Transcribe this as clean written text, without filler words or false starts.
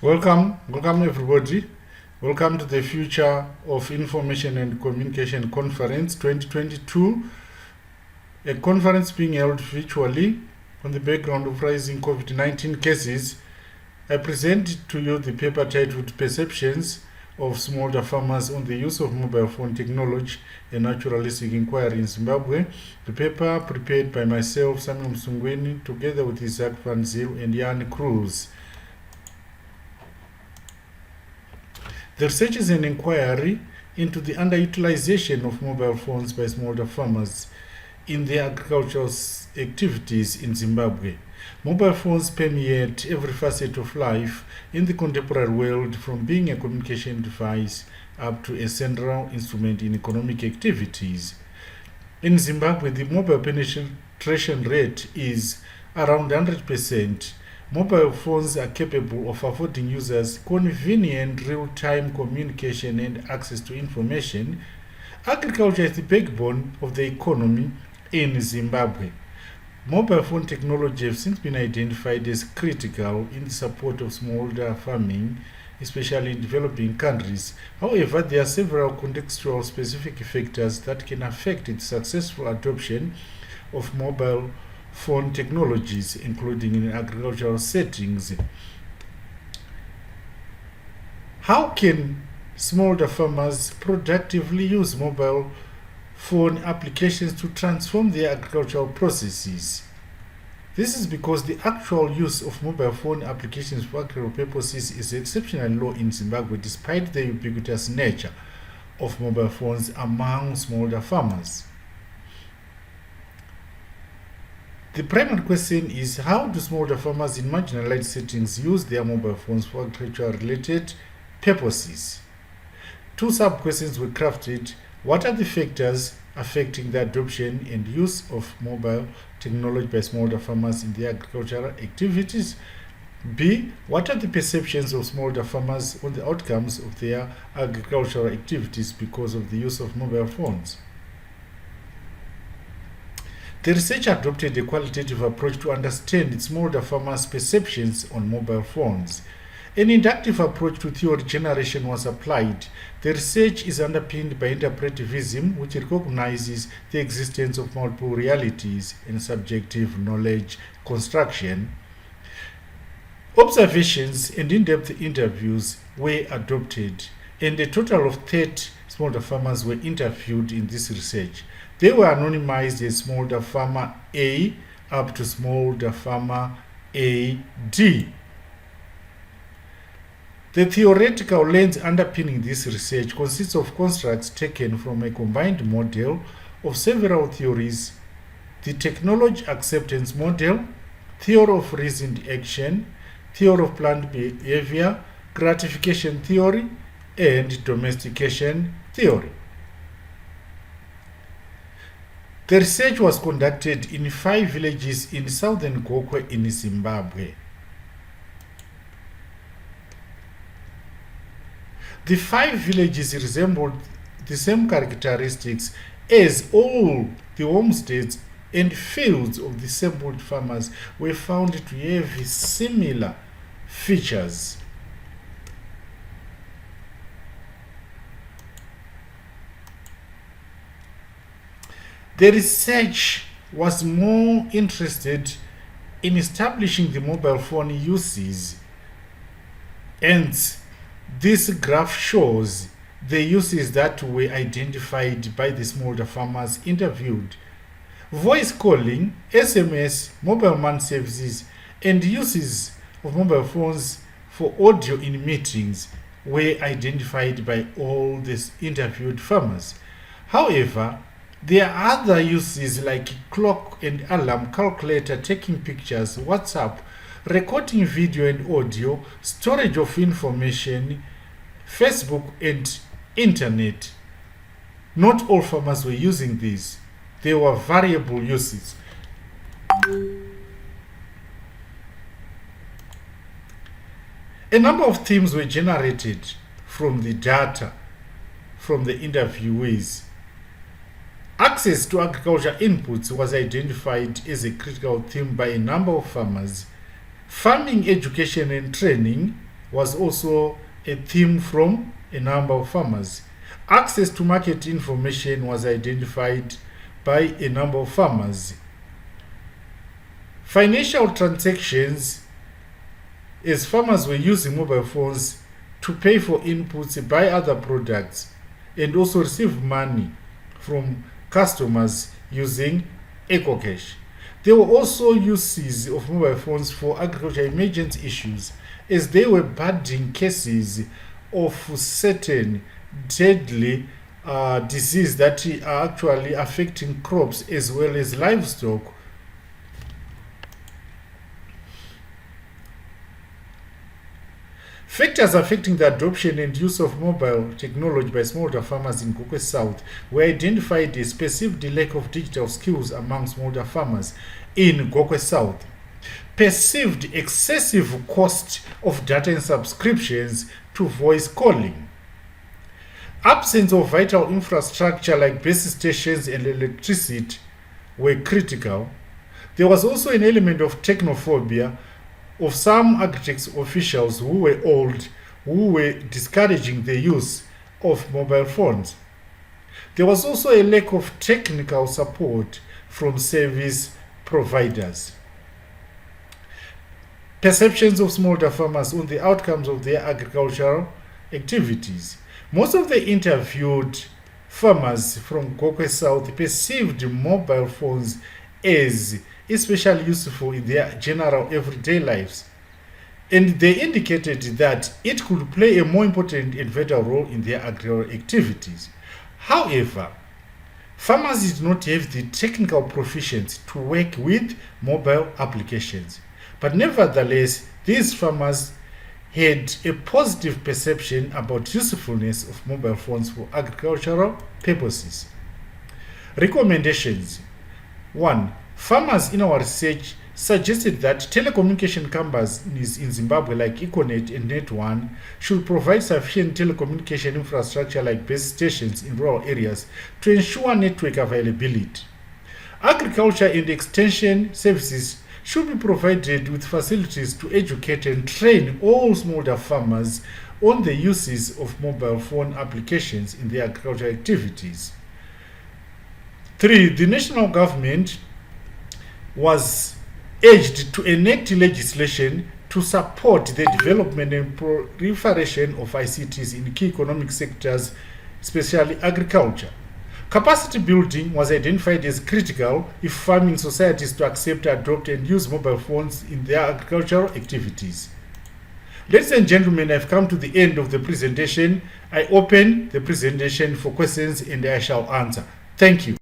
Welcome everybody. Welcome to the Future of Information and Communication Conference 2022, a conference being held virtually on the background of rising COVID-19 cases. I present to you the paper titled Perceptions of Smallholder Farmers on the Use of Mobile Phone Technology, a Naturalistic Inquiry in Zimbabwe. The paper prepared by myself, Samuel Msungweni, together with Isaac Van Zyl and Jan Cruz. The research is an inquiry into the underutilization of mobile phones by smallholder farmers in their agricultural activities in Zimbabwe. Mobile phones permeate every facet of life in the contemporary world, from being a communication device up to a central instrument in economic activities. In Zimbabwe, the mobile penetration rate is around 100%. Mobile phones are capable of affording users convenient real-time communication and access to information. Agriculture is the backbone of the economy in Zimbabwe. Mobile phone technology has since been identified as critical in the support of smallholder farming, especially in developing countries. However, there are several contextual specific factors that can affect its successful adoption of mobile phone technologies, including in agricultural settings. How can smallholder farmers productively use mobile phone applications to transform their agricultural processes? This is because the actual use of mobile phone applications for agricultural purposes is exceptionally low in Zimbabwe, despite the ubiquitous nature of mobile phones among smallholder farmers. The primary question is, how do smallholder farmers in marginalized settings use their mobile phones for agriculture-related purposes? Two sub-questions were crafted. What are the factors affecting the adoption and use of mobile technology by smallholder farmers in their agricultural activities? B. What are the perceptions of smallholder farmers on the outcomes of their agricultural activities because of the use of mobile phones? The research adopted a qualitative approach to understand smallholder farmers' perceptions on mobile phones. An inductive approach to theory generation was applied. The research is underpinned by interpretivism, which recognizes the existence of multiple realities and subjective knowledge construction. Observations and in-depth interviews were adopted, and a total of 30 smallholder farmers were interviewed in this research. They were anonymized as smallholder farmer A up to smallholder farmer AD. The theoretical lens underpinning this research consists of constructs taken from a combined model of several theories: the technology acceptance model, theory of reasoned action, theory of planned behavior, gratification theory, and domestication theory. The research was conducted in 5 villages in southern Gokwe in Zimbabwe. The 5 villages resembled the same characteristics as all the homesteads and fields of the sampled farmers were found to have similar features. The research was more interested in establishing the mobile phone uses, and this graph shows the uses that were identified by the smallholder farmers interviewed. Voice calling, SMS, mobile man services, and uses of mobile phones for audio in meetings were identified by all the interviewed farmers. However, there are other uses like clock and alarm, calculator, taking pictures, WhatsApp, recording video and audio, storage of information, Facebook and internet. Not all farmers were using these. There were variable uses. A number of themes were generated from the data from the interviewees. Access to agriculture inputs was identified as a critical theme by a number of farmers. Farming education and training was also a theme from a number of farmers. Access to market information was identified by a number of farmers. Financial transactions, as farmers were using mobile phones to pay for inputs, buy other products, and also receive money from customers using EcoCash. There were also uses of mobile phones for agriculture emergency issues, as they were budding cases of certain deadly disease that are actually affecting crops as well as livestock. Factors affecting the adoption and use of mobile technology by smallholder farmers in Gokwe South were identified as perceived lack of digital skills among smallholder farmers in Gokwe South, perceived excessive cost of data and subscriptions to voice calling, absence of vital infrastructure like base stations and electricity were critical. There was also an element of technophobia of some agritech officials who were old, who were discouraging the use of mobile phones. There was also a lack of technical support from service providers. Perceptions of smallholder farmers on the outcomes of their agricultural activities. Most of the interviewed farmers from Gokwe South perceived mobile phones as especially useful in their general everyday lives, and they indicated that it could play a more important and vital role in their agricultural activities. However, farmers did not have the technical proficiency to work with mobile applications, but nevertheless, these farmers had a positive perception about usefulness of mobile phones for agricultural purposes. Recommendations. 1. Farmers in our research suggested that telecommunication companies in Zimbabwe like Econet and Net1 should provide sufficient telecommunication infrastructure like base stations in rural areas to ensure network availability. Agriculture and extension services should be provided with facilities to educate and train all smallholder farmers on the uses of mobile phone applications in their agricultural activities. 3. The national government was urged to enact legislation to support the development and proliferation of ICTs in key economic sectors, especially agriculture. Capacity building was identified as critical if farming societies to accept, adopt, and use mobile phones in their agricultural activities. Ladies and gentlemen, I've come to the end of the presentation. I open the presentation for questions and I shall answer. Thank you.